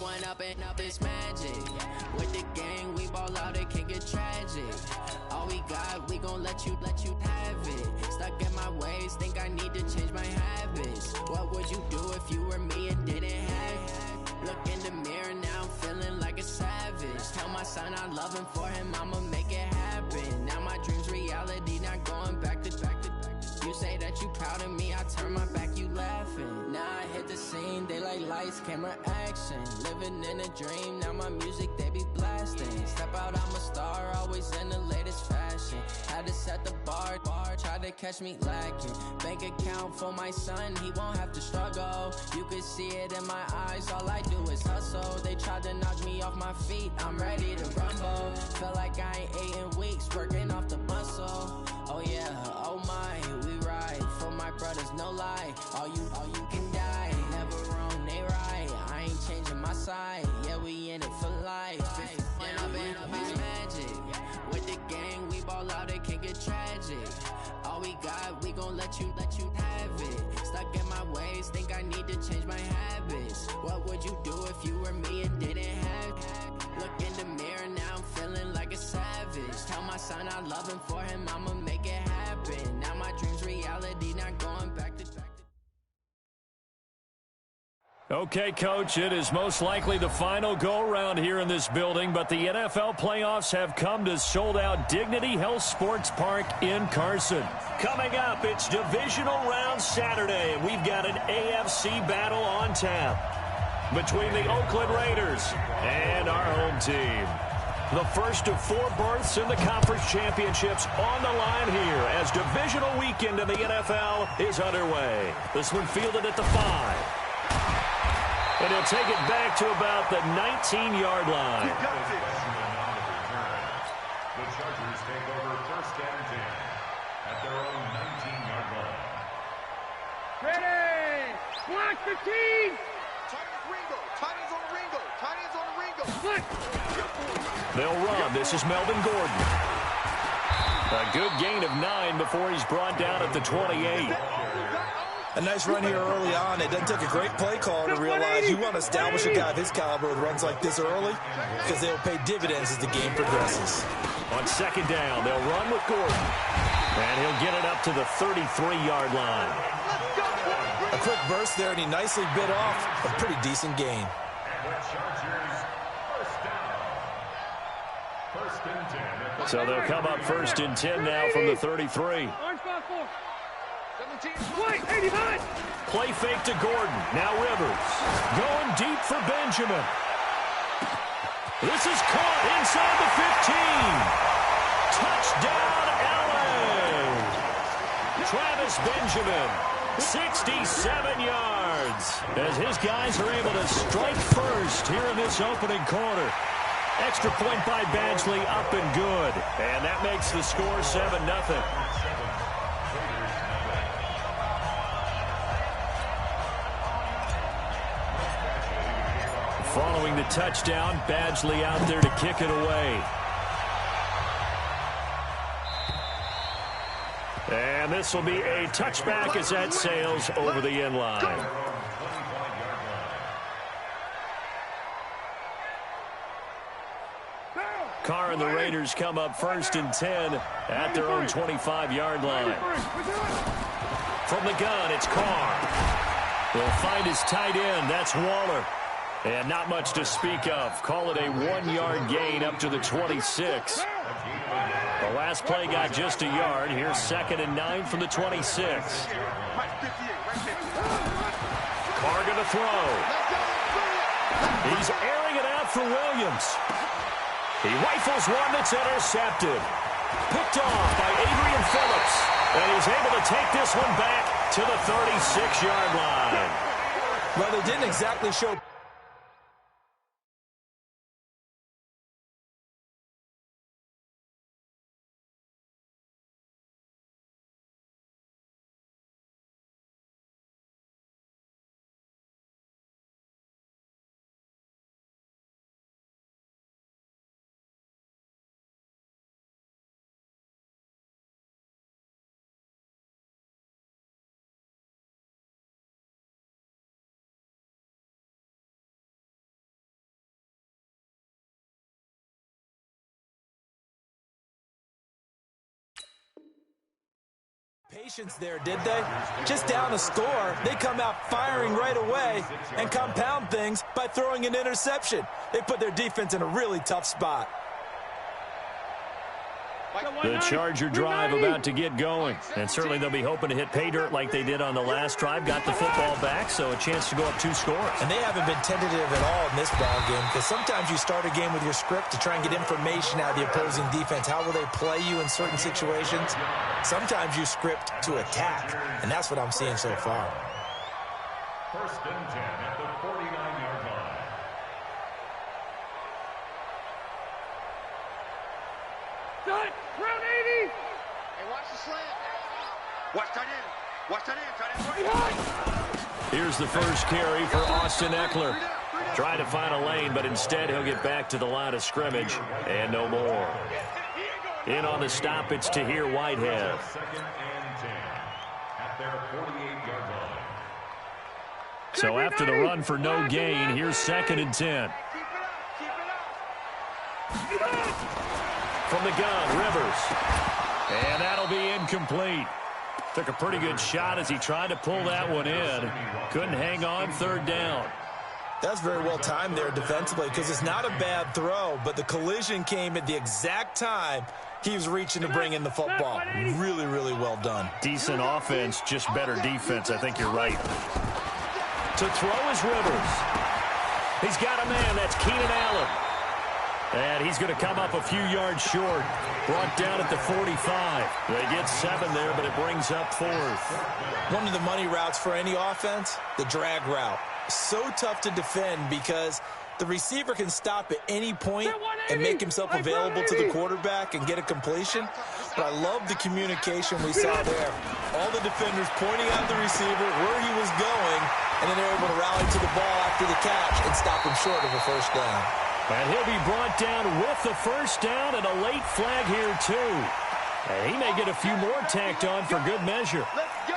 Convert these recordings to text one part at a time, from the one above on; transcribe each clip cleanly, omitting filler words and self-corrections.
One up and up is magic. With the gang, we ball out, it can get tragic. All we got, we gon' let you have it. Stuck in my ways, think I need to change my habits. What would you do if you were me and didn't have it? Look in the mirror, now I'm feeling like a savage. Tell my son I love him, for him I'ma make it happen. Now my dream's reality, not going back to. You say that you proud of me, I turn my back, you laughing. Now I hit the scene, they like lights, camera, action. Living in a dream, now my music, they be blasting. Step out, I'm a star, always in the latest fashion. Had to set the bar, tried to catch me lacking. Bank account for my son, he won't have to struggle. You could see it in my eyes, all I do is hustle. They tried to knock me off my feet, I'm ready to rumble. Feel like I ain't ate in weeks, working off the muscle. Oh yeah, oh my, we ride for my brothers, no lie. All you can die, never wrong, they right. I ain't changing my side, yeah, we in it for life. And I've been magic. With the gang, we ball out, it can get tragic. All we got, we gon' let you have it. Stuck in my ways, think I need to change my habits. What would you do if you were me and didn't have it? Look in the mirror, now I'm feeling like a savage. Tell my son I love him, for him I'ma make it happen. Now my dream's reality, not going back to. Okay, Coach, it is most likely the final go-around here in this building, but the NFL playoffs have come to sold-out Dignity Health Sports Park in Carson. Coming up, it's divisional round Saturday, and we've got an AFC battle on tap between the Oakland Raiders and our home team. The first of 4 berths in the conference championships on the line here as divisional weekend in the NFL is underway. This one fielded at the 5. And he'll take it back to about the 19-yard line. The Chargers take over first and 10 at their own 19-yard line. Ready! Block 15! They'll run. This is Melvin Gordon. A good gain of 9 before he's brought down at the 28. A nice run here early on. It doesn't take a great play caller to realize you want to establish a guy of his caliber with runs like this early because they'll pay dividends as the game progresses. On second down, they'll run with Gordon. And he'll get it up to the 33-yard line. A quick burst there, and he nicely bit off a pretty decent gain. So they'll come up first and 10 now from the 33. Play fake to Gordon. Now Rivers. Going deep for Benjamin. This is caught inside the 15. Touchdown, LA. Travis Benjamin, 67 yards. As his guys are able to strike first here in this opening quarter. Extra point by Badgley, up and good. And that makes the score 7-0. Following the touchdown, Badgley out there to kick it away. And this will be a touchback as that sails over the end line. Carr and the Raiders come up first and 10 at their own 25-yard line. From the gun, it's Carr. He'll find his tight end. That's Waller. And not much to speak of. Call it a 1-yard gain up to the 26. The last play got just a yard. Here's 2nd and 9 from the 26. Carr going to throw. He's airing it out for Williams. He rifles one that's intercepted. Picked off by Adrian Phillips. And he's able to take this one back to the 36-yard line. Well, they didn't exactly show patience there, did they? Just down a score, they come out firing right away and compound things by throwing an interception. They put their defense in a really tough spot. The Charger drive about to get going. And certainly they'll be hoping to hit pay dirt like they did on the last drive. Got the football back, so a chance to go up 2 scores. And they haven't been tentative at all in this ball game, because sometimes you start a game with your script to try and get information out of the opposing defense. How will they play you in certain situations? Sometimes you script to attack, and that's what I'm seeing so far. First and 10 at the 49-yard line. Cut! Round 80! Hey, watch the slant. Watch tight end. Watch tight end. Tight end. Here's the first carry for Austin Eckler. Trying to find a lane, but instead he'll get back to the line of scrimmage and no more. In on the stop, it's Tahir Whitehead. Second and 10 at their 48-yard line. So after the run for no gain, here's 2nd and 10. From the gun, Rivers. And that'll be incomplete. Took a pretty good shot as he tried to pull that one in. Couldn't hang on, 3rd down. That's very well timed there defensively, because it's not a bad throw, but the collision came at the exact time he was reaching to bring in the football. Really, really well done. Decent offense, just better defense. I think you're right. To throw is Rivers. He's got a man. That's Keenan Allen. And he's going to come up a few yards short. Brought down at the 45. They get 7 there, but it brings up 4th. One of the money routes for any offense, the drag route. So tough to defend because the receiver can stop at any point and make himself available to the quarterback and get a completion. But I love the communication we saw there. All the defenders pointing out the receiver, where he was going, and then they're able to rally to the ball after the catch and stop him short of a 1st down. And he'll be brought down with the 1st down and a late flag here, too. And he may get a few more tacked on for good measure. Let's go.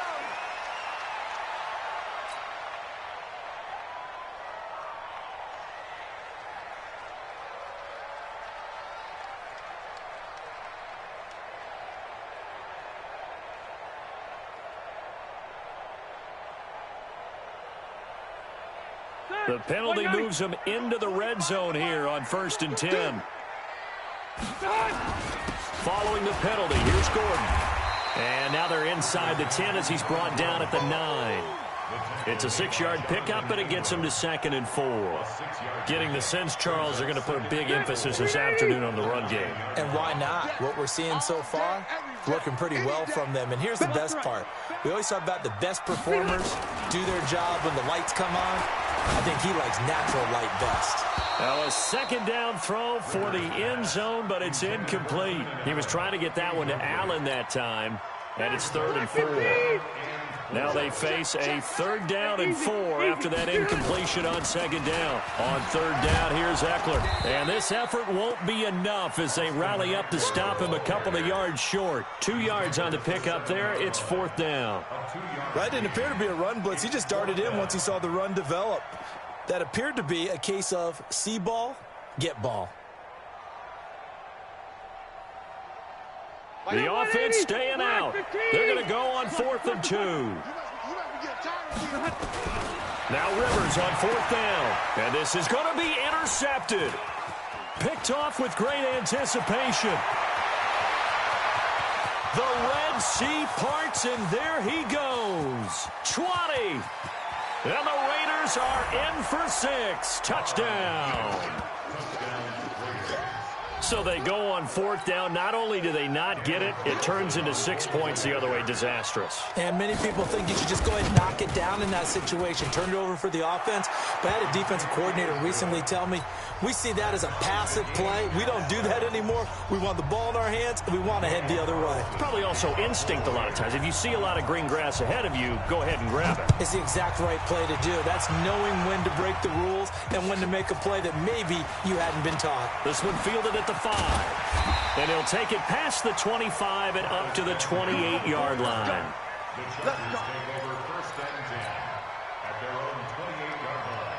The penalty moves them into the red zone here on 1st and 10. Following the penalty, here's Gordon. And now they're inside the 10 as he's brought down at the 9. It's a 6-yard pickup, but it gets him to 2nd and 4. Getting the sense, Charles, they're going to put a big emphasis this afternoon on the run game. And why not? What we're seeing so far, working pretty well from them. And here's the best part. We always talk about the best performers do their job when the lights come on. I think he likes natural light best. Now a 2nd down throw for the end zone, but it's incomplete. He was trying to get that one to Allen that time, and it's 3rd and 4. Now they face a 3rd down and 4 after that incompletion on 2nd down. On 3rd down, here's Eckler. And this effort won't be enough as they rally up to stop him a couple of yards short. 2 yards on the pickup there. It's 4th down. That didn't appear to be a run blitz. He just darted in once he saw the run develop. That appeared to be a case of see ball, get ball. The offense staying out. They're going to go on 4th and 2. Now Rivers on 4th down. And this is going to be intercepted. Picked off with great anticipation. The Red Sea parts, and there he goes. 20. And the Raiders are in for 6. Touchdown. So they go on 4th down. Not only do they not get it, it turns into 6 points the other way. Disastrous. And many people think you should just go ahead and knock it down in that situation. Turn it over for the offense. But I had a defensive coordinator recently tell me, we see that as a passive play. We don't do that anymore. We want the ball in our hands, and we want to head the other way. Probably also instinct a lot of times. If you see a lot of green grass ahead of you, go ahead and grab it. It's the exact right play to do. That's knowing when to break the rules and when to make a play that maybe you hadn't been taught. This one fielded at the 5. And he'll take it past the 25 and up to the 28-yard line. The Chargers take over 1st and 10 at their own 28-yard line.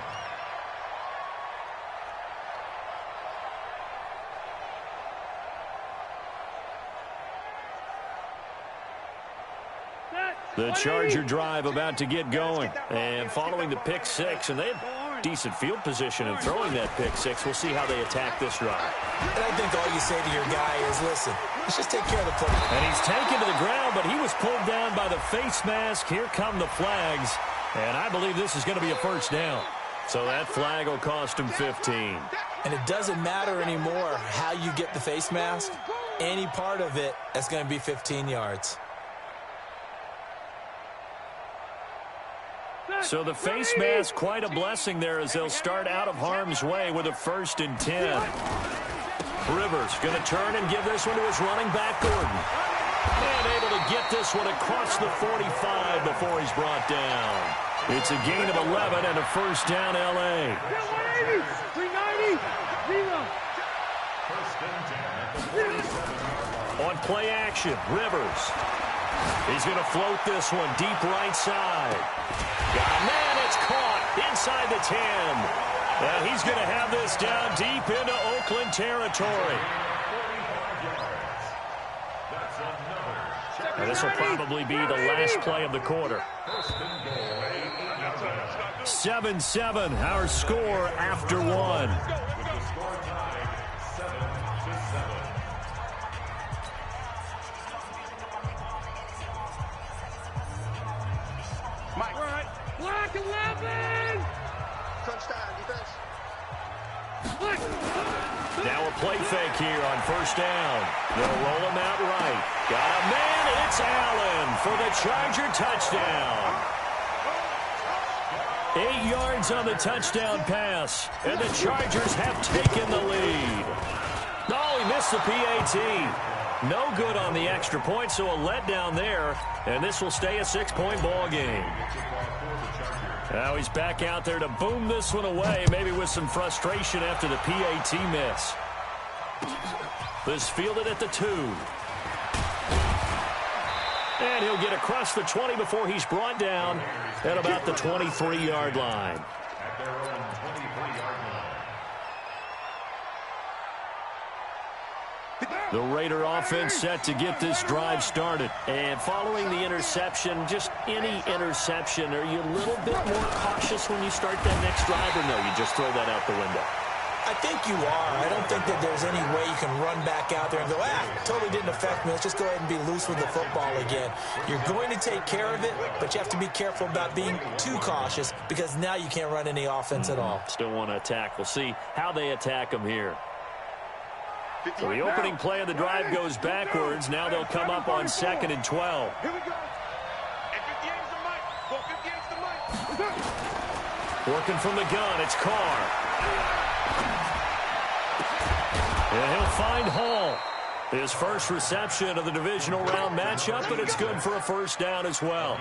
The Charger drive about to get going. And following the pick six, and they had decent field position in throwing that pick six. We'll see how they attack this drive. And I think all you say to your guy is, listen, let's just take care of the football. And he's taken to the ground, but he was pulled down by the face mask. Here come the flags. And I believe this is going to be a first down. So that flag will cost him 15. And it doesn't matter anymore how you get the face mask. Any part of it is going to be 15 yards. So the face mask, quite a blessing there as they'll start out of harm's way with a 1st and 10. Rivers going to turn and give this one to his running back, Gordon. And able to get this one across the 45 before he's brought down. It's a gain of 11 and a first down, L.A. 390, 0. On play action, Rivers. He's going to float this one deep right side. Man, it's caught inside the 10. And he's going to have this down deep into Oakland territory. And this will probably be the last play of the quarter. 7-7, our score after one. Black 11. Touchdown, defense. Now a play fake here on first down. They'll roll him out right. Got a man. It's Allen for the Charger touchdown. 8 yards on the touchdown pass. And the Chargers have taken the lead. Oh, he missed the PAT. No good on the extra point, so a letdown there. And this will stay a 6-point ball game. Now he's back out there to boom this one away, maybe with some frustration after the PAT miss. This fielded at the 2. And he'll get across the 20 before he's brought down at about the 23-yard line. The Raider offense set to get this drive started. And following the interception, just any interception, are you a little bit more cautious when you start that next drive, or no, you just throw that out the window? I think you are. I don't think that there's any way you can run back out there and go, totally didn't affect me. Let's just go ahead and be loose with the football again. You're going to take care of it, but you have to be careful about being too cautious because now you can't run any offense at all. Still want to attack. We'll see how they attack them here. So the opening play of the drive goes backwards. Now they'll come up on 2nd and 12. Here we go. And 58's the mic. Go 58's the mic. Working from the gun, it's Carr. And he'll find Hall. His first reception of the divisional round matchup, but it's good for a first down as well.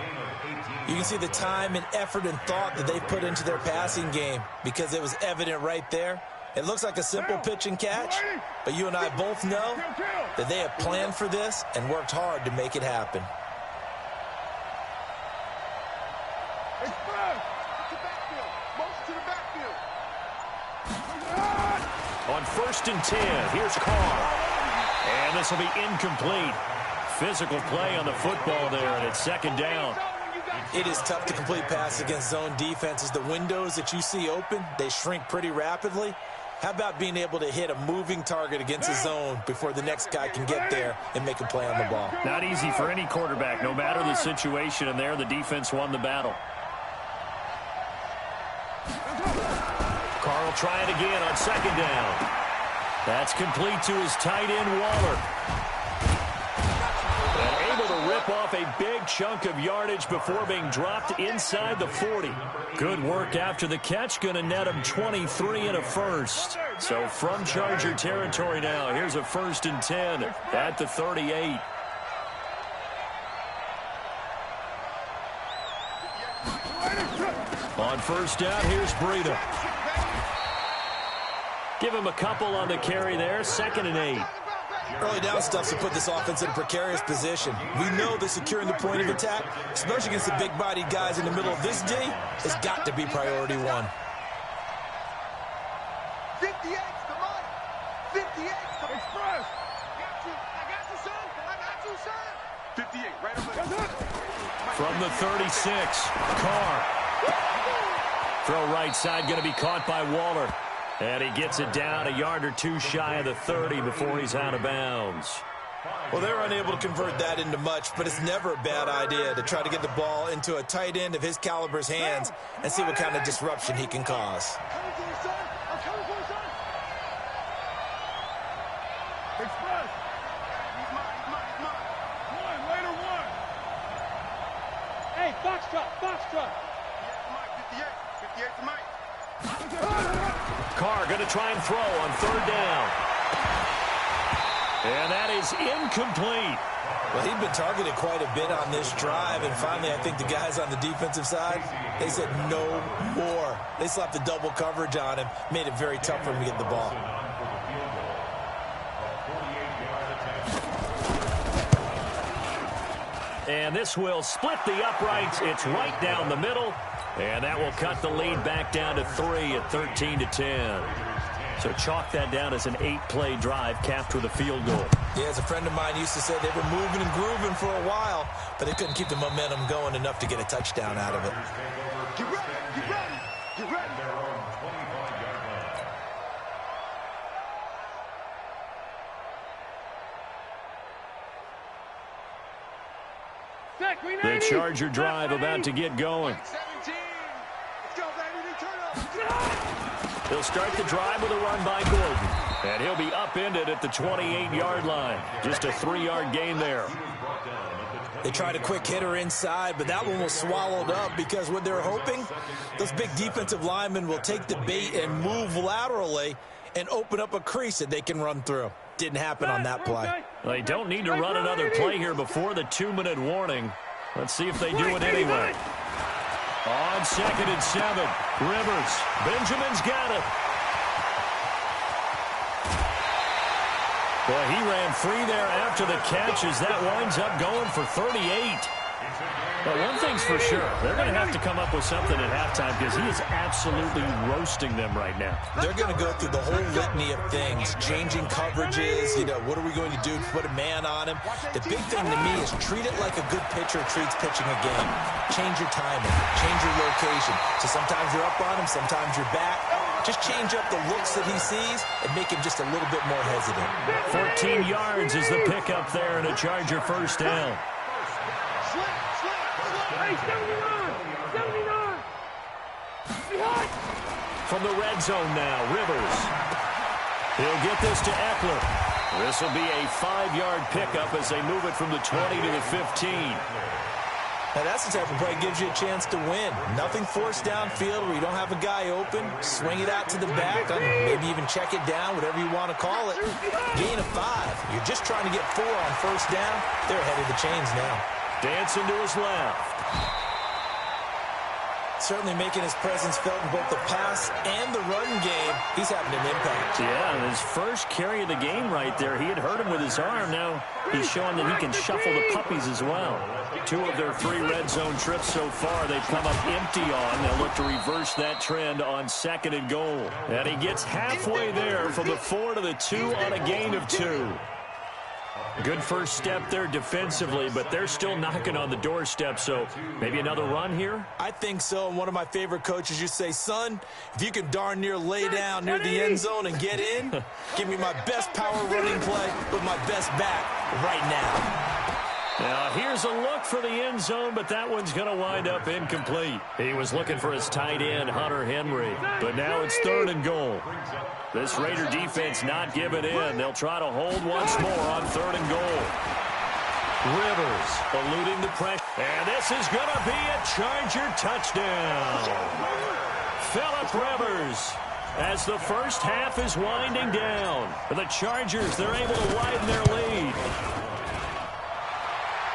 You can see the time and effort and thought that they put into their passing game because it was evident right there. It looks like a simple pitch and catch, but you and I both know that they have planned for this and worked hard to make it happen. On 1st and 10, here's Carr. And this will be incomplete. Physical play on the football there, and it's 2nd down. It is tough to complete passes against zone defenses. The windows that you see open, they shrink pretty rapidly. How about being able to hit a moving target against a zone before the next guy can get there and make a play on the ball? Not easy for any quarterback, no matter the situation, and there the defense won the battle. Carr will try it again on 2nd down. That's complete to his tight end, Waller. And able to rip off a big chunk of yardage before being dropped inside the 40. Good work after the catch, going to net him 23 and a first. So from Charger territory now, here's a 1st and 10 at the 38. On 1st down, here's Breida. Give him a couple on the carry there, 2nd and 8. Early down stuff to put this offense in a precarious position. We know that securing the point of attack, especially against the big-bodied guys in the middle of this day, has got to be priority one. 58's the mic. 58's the express. I got you, son. I got you, son. 58, right over there. From the 36, Carr. Throw right side going to be caught by Waller. And he gets it down a yard or two shy of the 30 before he's out of bounds. Well, they're unable to convert that into much, but it's never a bad idea to try to get the ball into a tight end of his caliber's hands and see what kind of disruption he can cause. Express. He's mine. One, later one. Hey, box truck. 58 to Mike. Carr going to try and throw on third down. And that is incomplete. Well, he'd been targeted quite a bit on this drive, and finally I think the guys on the defensive side, they said no more. They slapped the double coverage on him, made it very tough for him to get the ball. And this will split the uprights. It's right down the middle. And that will cut the lead back down to 3 at 13-10. So chalk that down as an 8-play drive capped with a field goal. Yeah, as a friend of mine used to say, they were moving and grooving for a while, but they couldn't keep the momentum going enough to get a touchdown out of it. Get ready. The Charger drive about to get going. 17. Let's go, baby. Turn up. He'll start the drive with a run by Gordon. And he'll be upended at the 28-yard line. Just a 3-yard gain there. They tried a quick hitter inside, but that one was swallowed up because what they're hoping, those big defensive linemen will take the bait and move laterally and open up a crease that they can run through. Didn't happen on that play. They don't need to run another play here before the 2-minute warning. Let's see if they do it anyway. On 2nd and 7, Rivers. Benjamin's got it. Boy, he ran free there after the catch as that winds up going for 38. But one thing's for sure, they're going to have to come up with something at halftime because he is absolutely roasting them right now. They're going to go through the whole litany of things, changing coverages, what are we going to do to put a man on him? The big thing to me is treat it like a good pitcher treats pitching a game. Change your timing, change your location. So sometimes you're up on him, sometimes you're back. Just change up the looks that he sees and make him just a little bit more hesitant. 14 yards is the pickup there and a Charger first down. Hey, 79! From the red zone now, Rivers. He'll get this to Eckler. This will be a 5-yard pickup as they move it from the 20 to the 15. Now, that's the type of play that gives you a chance to win. Nothing forced downfield where you don't have a guy open. Swing it out to the back, maybe even check it down, whatever you want to call it. Gain of 5. You're just trying to get 4 on first down. They're ahead of the chains now. Dancing to his left. Certainly making his presence felt in both the pass and the run game. He's having an impact. Yeah, his first carry of the game right there. He had hurt him with his arm. Now he's showing that he can shuffle the puppies as well. 2 of their 3 red zone trips so far they've come up empty on. They'll look to reverse that trend on 2nd and goal. And he gets halfway there from the 4 to the 2 on a gain of 2. Good first step there defensively, but they're still knocking on the doorstep, so maybe another run here? I think so, and one of my favorite coaches used to say, son, if you can darn near lay down near the end zone and get in, give me my best power running play with my best back right now. Now, here's a look for the end zone, but that one's going to wind up incomplete. He was looking for his tight end, Hunter Henry, but now it's 3rd and goal. This Raider defense not giving in. They'll try to hold once more on 3rd and goal. Rivers eluding the pressure. And this is going to be a Charger touchdown. Phillip Rivers, as the first half is winding down. For the Chargers, they're able to widen their lead.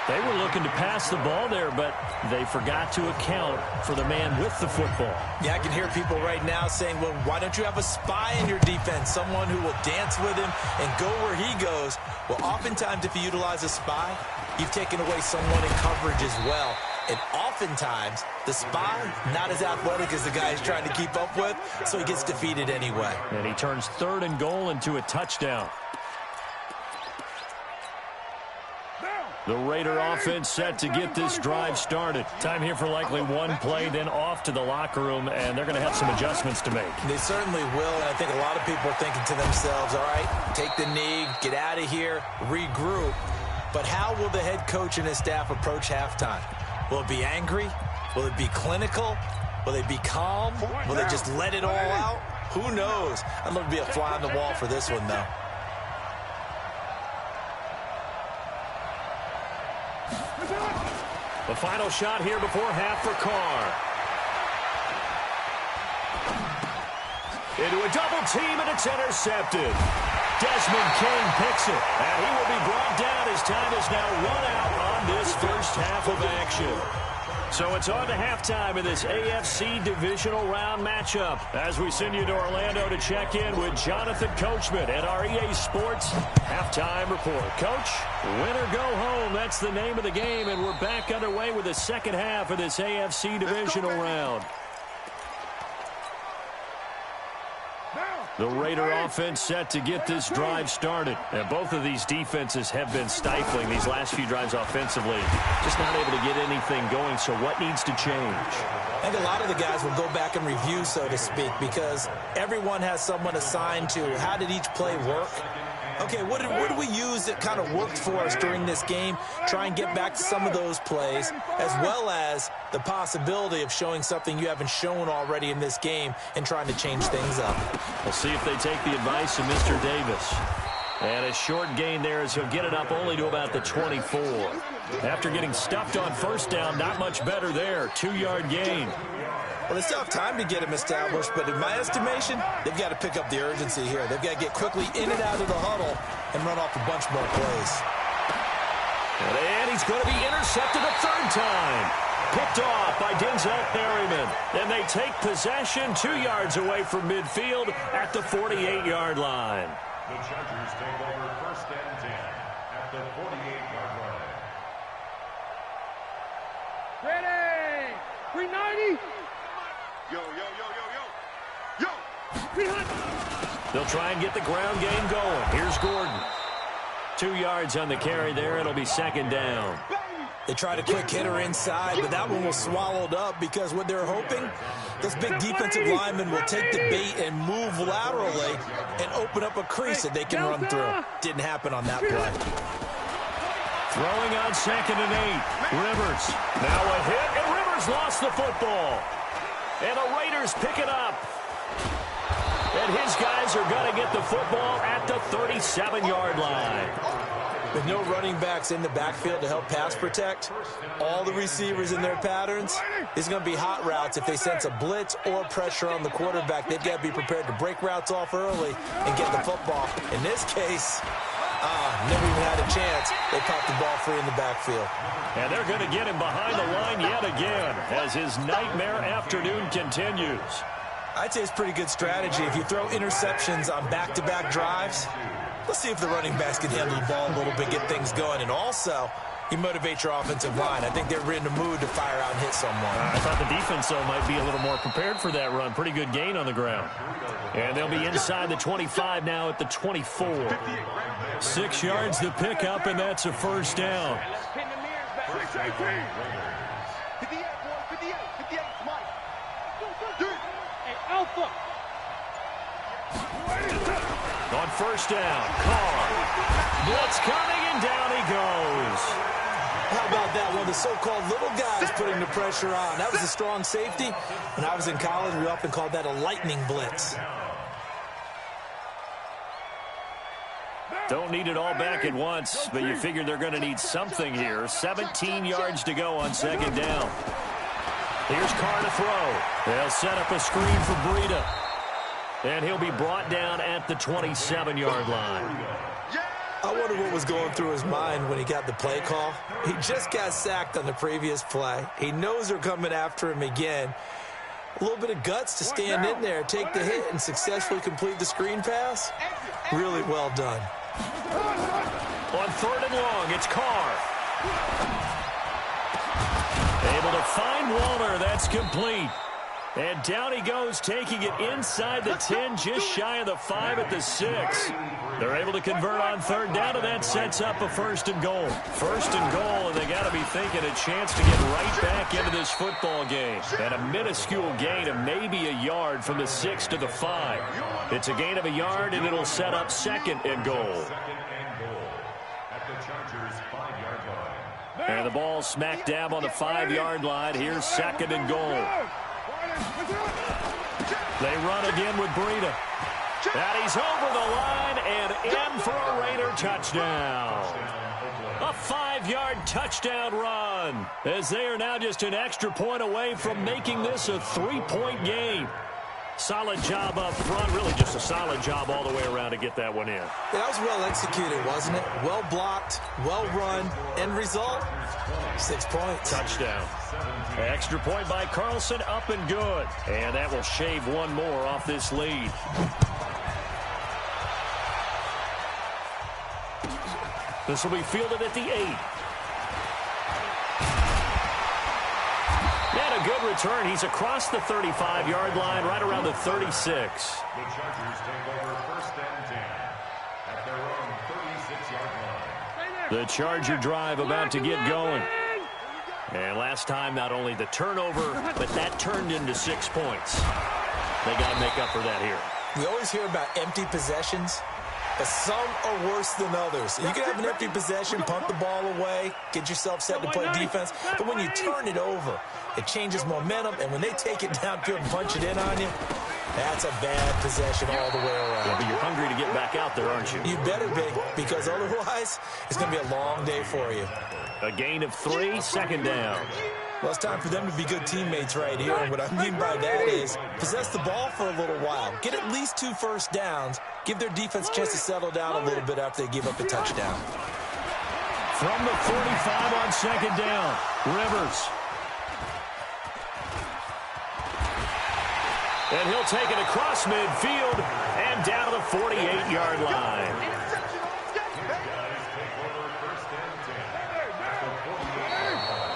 They were looking to pass the ball there, but they forgot to account for the man with the football. Yeah, I can hear people right now saying, well, why don't you have a spy in your defense, someone who will dance with him and go where he goes? Well, oftentimes if you utilize a spy, you've taken away someone in coverage as well. And oftentimes, the spy, not as athletic as the guy he's trying to keep up with, so he gets defeated anyway. And he turns 3rd and goal into a touchdown. The Raider offense set to get this drive started. Time here for likely one play, then off to the locker room, and they're going to have some adjustments to make. They certainly will, and I think a lot of people are thinking to themselves, all right, take the knee, get out of here, regroup. But how will the head coach and his staff approach halftime? Will it be angry? Will it be clinical? Will they be calm? Will they just let it all out? Who knows? I'd love to be a fly on the wall for this one, though. The final shot here before half for Carr. Into a double team, and it's intercepted. Desmond King picks it, and he will be brought down as time is now run out on this first half of action. So it's on to halftime in this AFC divisional round matchup as we send you to Orlando to check in with Jonathan Coachman at our EA Sports halftime report. Coach, win or go home, that's the name of the game, and we're back underway with the second half of this AFC divisional round. The Raider offense set to get this drive started. And both of these defenses have been stifling these last few drives offensively. Just not able to get anything going, so what needs to change? I think a lot of the guys will go back and review, so to speak, because everyone has someone assigned to how did each play work. Okay, what did we use that kind of worked for us during this game? Try and get back to some of those plays, as well as the possibility of showing something you haven't shown already in this game and trying to change things up. We'll see if they take the advice of Mr. Davis. And a short gain there as he'll get it up only to about the 24. After getting stuffed on first down, not much better there. 2-yard gain. Well, they still have time to get him established, but in my estimation, they've got to pick up the urgency here. They've got to get quickly in and out of the huddle and run off a bunch more plays. And he's going to be intercepted a third time. Picked off by Denzel Perryman. And they take possession 2 yards away from midfield at the 48-yard line. The Chargers take over first and 10 at the 48-yard line. Ready! 390! Yo, yo, yo, yo, yo. Yo! 300! They'll try and get the ground game going. Here's Gordon. 2 yards on the carry there. It'll be second down. They tried a quick hitter inside, but that one was swallowed up because what they're hoping, those big defensive linemen will take the bait and move laterally and open up a crease that they can run through. Didn't happen on that play. Throwing on 2nd and 8. Rivers. Now a hit, and Rivers lost the football. And the Raiders pick it up. And his guys are going to get the football at the 37-yard line. With no running backs in the backfield to help pass protect, all the receivers in their patterns, it's going to be hot routes. If they sense a blitz or pressure on the quarterback, they've got to be prepared to break routes off early and get the football. In this case, never even had a chance. They popped the ball free in the backfield. And they're going to get him behind the line yet again as his nightmare afternoon continues. I'd say it's pretty good strategy. If you throw interceptions on back-to-back drives, let's see if the running backs can handle the ball a little bit, get things going. And also, you motivate your offensive line. I think they're in the mood to fire out and hit someone. I thought the defense, though, might be a little more prepared for that run. Pretty good gain on the ground. And they'll be inside the 25 now at the 24. 6 yards to pick up, and that's a first down. Alpha! On first down, Carr. Blitz coming, and down he goes. How about that? One of the so-called little guys putting the pressure on. That was a strong safety. When I was in college, we often called that a lightning blitz. Don't need it all back at once, but you figure they're going to need something here. 17 yards to go on second down. Here's Carr to throw. They'll set up a screen for Breida. And he'll be brought down at the 27-yard line. I wonder what was going through his mind when he got the play call. He just got sacked on the previous play. He knows they're coming after him again. A little bit of guts to stand in there, take the hit, and successfully complete the screen pass. Really well done. On third and long, it's Carr. Able to find Waller. That's complete. And down he goes, taking it inside the 10, just shy of the 5 at the 6. They're able to convert on third down, and that sets up a first and goal. First and goal, and they got to be thinking a chance to get right back into this football game. And a minuscule gain of maybe a yard from the 6 to the 5. It's a gain of a yard, and it'll set up second and goal. And the ball smack dab on the 5-yard line. Here's second and goal. They run again with Breida. And he's over the line and in for a Raider touchdown. A 5-yard touchdown run, as they are now just an extra point away from making this a 3-point game. Solid job up front, really just a solid job all the way around to get that one in. Yeah, that was well executed, wasn't it? Well blocked, well run. End result, 6 points. Touchdown. Extra point by Carlson, up and good. And that will shave one more off this lead. This will be fielded at the 8. And a good return. He's across the 35-yard line, right around the 36. The Chargers take over first and 10 at their own 36-yard line. The Charger drive about to get going. And last time, not only the turnover, but that turned into 6 points. They got to make up for that here. We always hear about empty possessions, but some are worse than others. You can have an empty possession, punt the ball away, get yourself set to play defense. But when you turn it over, it changes momentum. And when they take it downfield and punch it in on you, that's a bad possession all the way around. Yeah, but you're hungry to get back out there, aren't you? You better be, because otherwise it's going to be a long day for you. A gain of 3, second down. Well, it's time for them to be good teammates right here. And what I mean by that is possess the ball for a little while. Get at least 2 first downs. Give their defense a chance to settle down a little bit after they give up a touchdown. From the 45 on second down, Rivers. And he'll take it across midfield and down to the 48-yard line.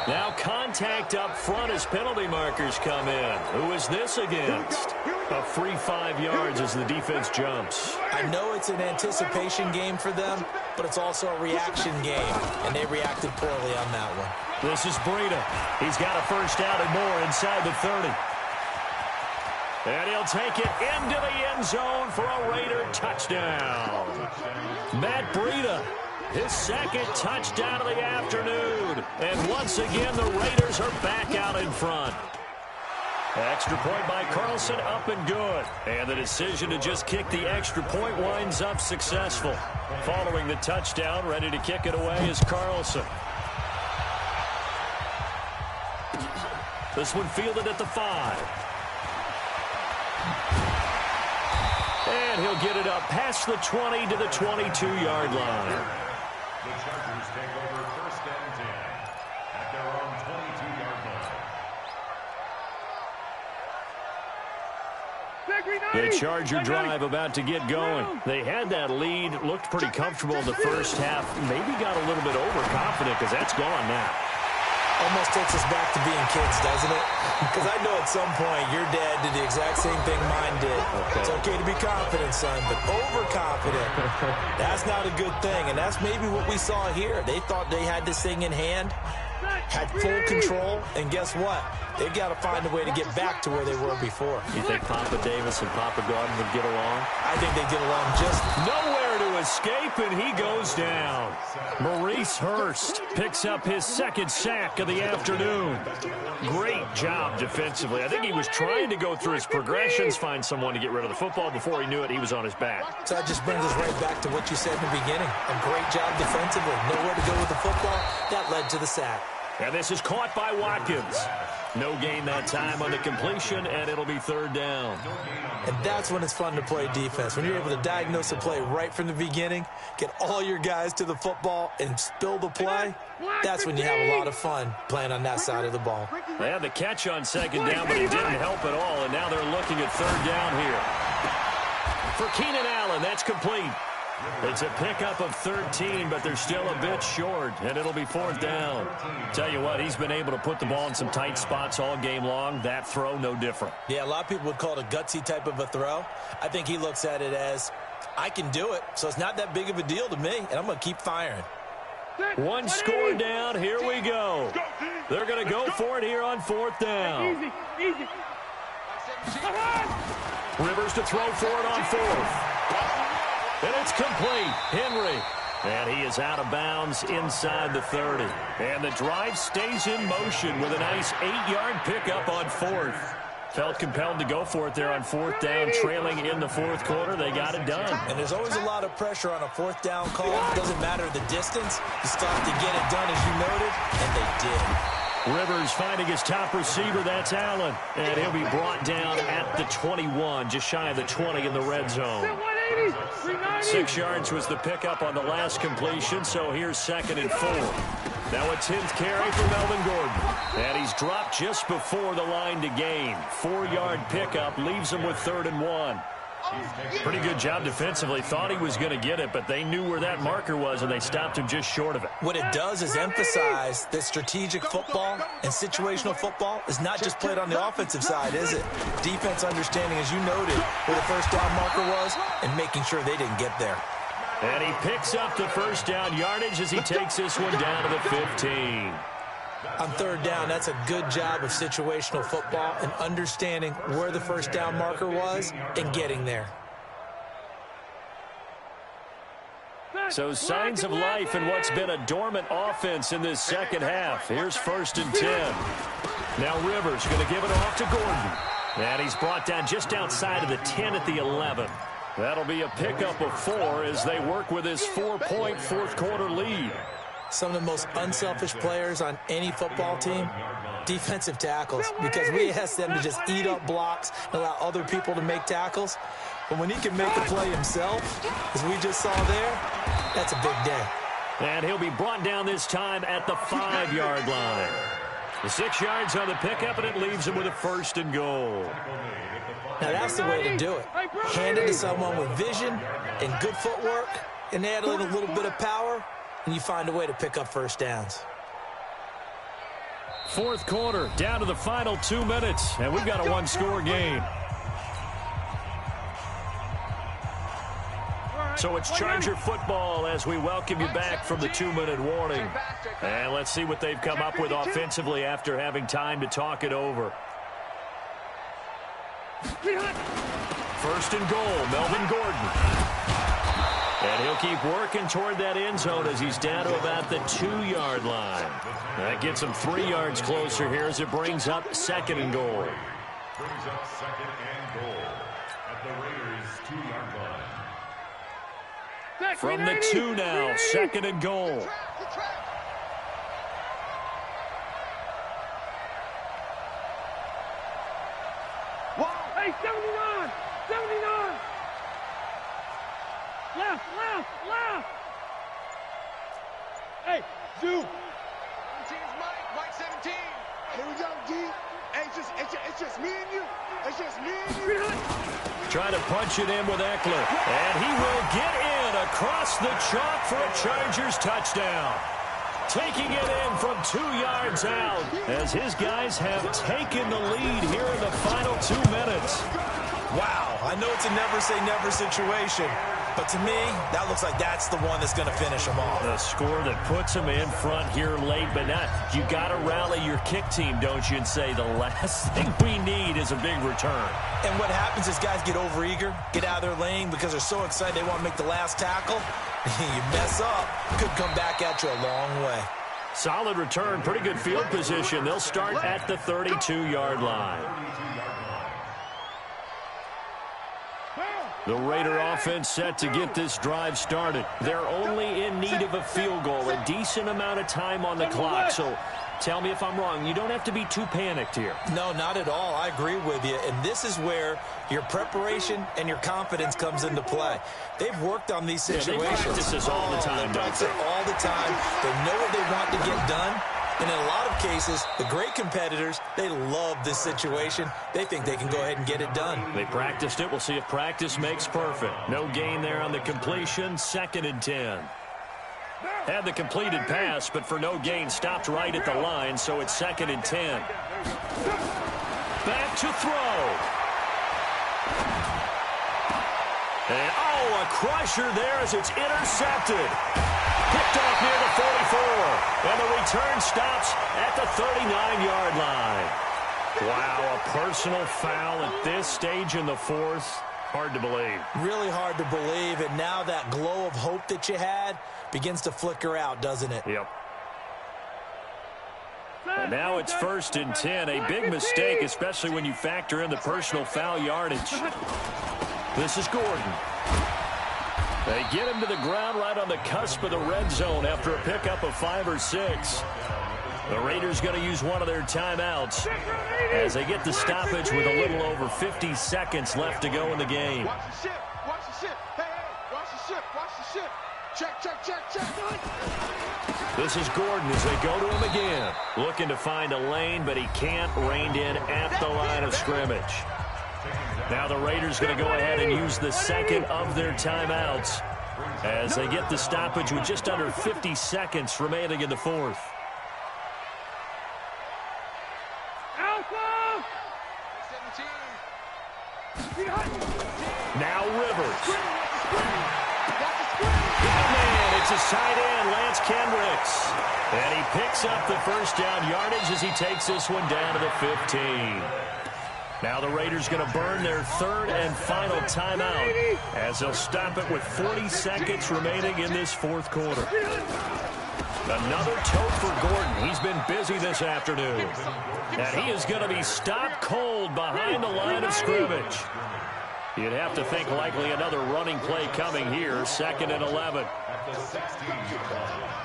Now contact up front as penalty markers come in. Who is this against? A free 5 yards as the defense jumps. I know it's an anticipation game for them, but it's also a reaction game, and they reacted poorly on that one. This is Breida. He's got a first down and more inside the 30. And he'll take it into the end zone for a Raider touchdown. Matt Breida, his second touchdown of the afternoon. And once again, the Raiders are back out in front. Extra point by Carlson, up and good. And the decision to just kick the extra point winds up successful. Following the touchdown, ready to kick it away is Carlson. This one fielded at the 5. And he'll get it up past the 20 to the 22-yard line. The Chargers take over first and 10 at their own 22-yard line. The Charger drive about to get going. They had that lead, looked pretty comfortable in the first half. Maybe got a little bit overconfident because that's gone now. Almost takes us back to being kids, doesn't it? Because I know at some point your dad did the exact same thing mine did. Okay. It's okay to be confident, son, but overconfident, that's not a good thing. And that's maybe what we saw here. They thought they had this thing in hand, had full control, and guess what? They've got to find a way to get back to where they were before. You think Papa Davis and Papa Gordon would get along? I think they get along just nowhere to escape, and he goes down. Maurice Hurst picks up his second sack of the afternoon. Great job defensively. I think he was trying to go through his progressions, find someone to get rid of the football. Before he knew it, he was on his back. So that just brings us right back to what you said in the beginning. A great job defensively. Nowhere to go with the football. That led to the sack. And this is caught by Watkins. No gain that time on the completion, and it'll be third down. And that's when it's fun to play defense. When you're able to diagnose a play right from the beginning, get all your guys to the football, and spill the play, that's when you have a lot of fun playing on that side of the ball. They had the catch on second down, but it didn't help at all, and now they're looking at third down here. For Keenan Allen, that's complete. It's a pickup of 13, but they're still a bit short, and it'll be fourth down. Tell you what, he's been able to put the ball in some tight spots all game long. That throw, no different. Yeah, a lot of people would call it a gutsy type of a throw. I think he looks at it as I can do it, so it's not that big of a deal to me, and I'm going to keep firing. One score down. Here we go. They're going to go for it here on 4th down. Easy, easy. Rivers to throw for it on 4th. And it's complete. Henry. And he is out of bounds inside the 30. And the drive stays in motion with a nice 8-yard pickup on 4th. Felt compelled to go for it there on 4th down, trailing in the 4th quarter. They got it done. And there's always a lot of pressure on a 4th down call. It doesn't matter the distance. You still have to get it done, as you noted, and they did. Rivers finding his top receiver. That's Allen. And he'll be brought down at the 21, just shy of the 20 in the red zone. 6 yards was the pickup on the last completion, so here's 2nd and 4. Now a 10th carry for Melvin Gordon. And he's dropped just before the line to gain. 4-yard pickup leaves him with 3rd and 1. Pretty good job defensively. Thought he was going to get it, but they knew where that marker was, and they stopped him just short of it. What it does is emphasize that strategic football and situational football is not just played on the offensive side, is it? Defense understanding, as you noted, where the 1st down marker was and making sure they didn't get there. And he picks up the 1st down yardage as he takes this one down to the 15. On 3rd down, that's a good job of situational football and understanding where the 1st down marker was and getting there. So signs of life in what's been a dormant offense in this 2nd half. Here's 1st and 10. Now Rivers going to give it off to Gordon. And he's brought down just outside of the 10 at the 11. That'll be a pickup of 4 as they work with his 4-point 4th quarter lead. Some of the most unselfish players on any football team, defensive tackles, because we ask them to just eat up blocks and allow other people to make tackles. But when he can make the play himself, as we just saw there, that's a big day. And he'll be brought down this time at the 5-yard line. The 6 yards on the pickup, and it leaves him with a 1st and goal. Now that's the way to do it. Hand it to someone with vision and good footwork, and add in a little bit of power, and you find a way to pick up 1st downs. 4th quarter, down to the final 2 minutes, and we've got a 1-score game. So it's Charger football as we welcome you back from the 2-minute warning. And let's see what they've come up with offensively after having time to talk it over. 1st and goal, Melvin Gordon. And he'll keep working toward that end zone as he's down to about the 2-yard line. That gets him 3 yards closer here as it brings up 2nd and goal. Brings up 2nd and goal at the Raiders' 2-yard line. From the 2 now, 2nd and goal. Hey, 79! 79! Left! Hey, Zoo! 17's Mike 17. Here we go, D. Hey, it's just me and you. It's just me and you. Trying to punch it in with Eckler. And he will get in across the chalk for a Chargers touchdown. Taking it in from 2 yards out as his guys have taken the lead here in the final 2 minutes. Wow, I know it's a never-say-never situation, but to me, that looks like that's the one that's going to finish them off. The score that puts them in front here late, but not. You got to rally your kick team, don't you, and say the last thing we need is a big return. And what happens is guys get overeager, get out of their lane because they're so excited they want to make the last tackle. You mess up, could come back at you a long way. Solid return, pretty good field position. They'll start at the 32-yard line. The Raider offense set to get this drive started. They're only in need of a field goal, a decent amount of time on the clock. So tell me if I'm wrong. You don't have to be too panicked here. No, not at all. I agree with you. And this is where your preparation and your confidence comes into play. They've worked on these situations. They practice this all the time. They practice it all the time. They know what they want to get done. And in a lot of cases, the great competitors, they love this situation. They think they can go ahead and get it done. They practiced it. We'll see if practice makes perfect. No gain there on the completion. 2nd and 10. Had the completed pass, but for no gain, stopped right at the line, so it's 2nd and 10. Back to throw. And, oh, a crusher there as it's intercepted. Picked off near the 44. And the return stops at the 39-yard line. Wow, a personal foul at this stage in the fourth. Hard to believe. Really hard to believe. And now that glow of hope that you had begins to flicker out, doesn't it? Yep. And now it's 1st and 10. A big mistake, especially when you factor in the personal foul yardage. This is Gordon. They get him to the ground right on the cusp of the red zone after a pickup of 5 or 6. The Raiders going to use one of their timeouts as they get the stoppage with a little over 50 seconds left to go in the game. Watch the ship. Watch the ship. Hey, hey, watch the ship. Watch the ship. Check. This is Gordon as they go to him again. Looking to find a lane, but he can't. Reined in at the line of scrimmage. Now the Raiders going to go ahead and use the second of their timeouts as they get the stoppage with just under 50 seconds remaining in the fourth. Now Rivers. It's a side end, Lance Kendricks. And he picks up the first down yardage as he takes this one down to the 15. Now the Raiders going to burn their third and final timeout as they'll stop it with 40 seconds remaining in this fourth quarter. Another tote for Gordon. He's been busy this afternoon. And he is going to be stopped cold behind the line of scrimmage. You'd have to think likely another running play coming here, 2nd and 11. At the 16-yard line.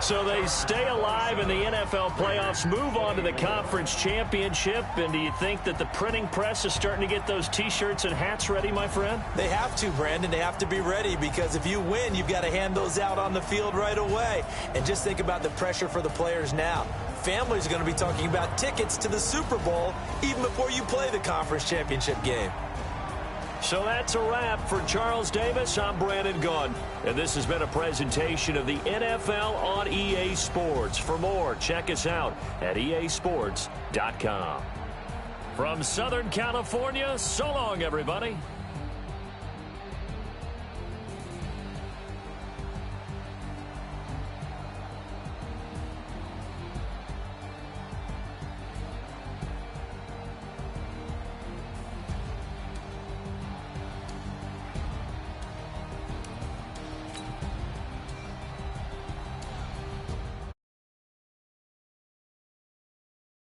So they stay alive in the NFL playoffs, move on to the conference championship. And do you think that the printing press is starting to get those T-shirts and hats ready, my friend? They have to, Brandon. They have to be ready because if you win, you've got to hand those out on the field right away. And just think about the pressure for the players now. Families are going to be talking about tickets to the Super Bowl even before you play the conference championship game. So that's a wrap for Charles Davis. I'm Brandon Gaudin, and this has been a presentation of the NFL on EA Sports. For more, check us out at easports.com. From Southern California, so long, everybody.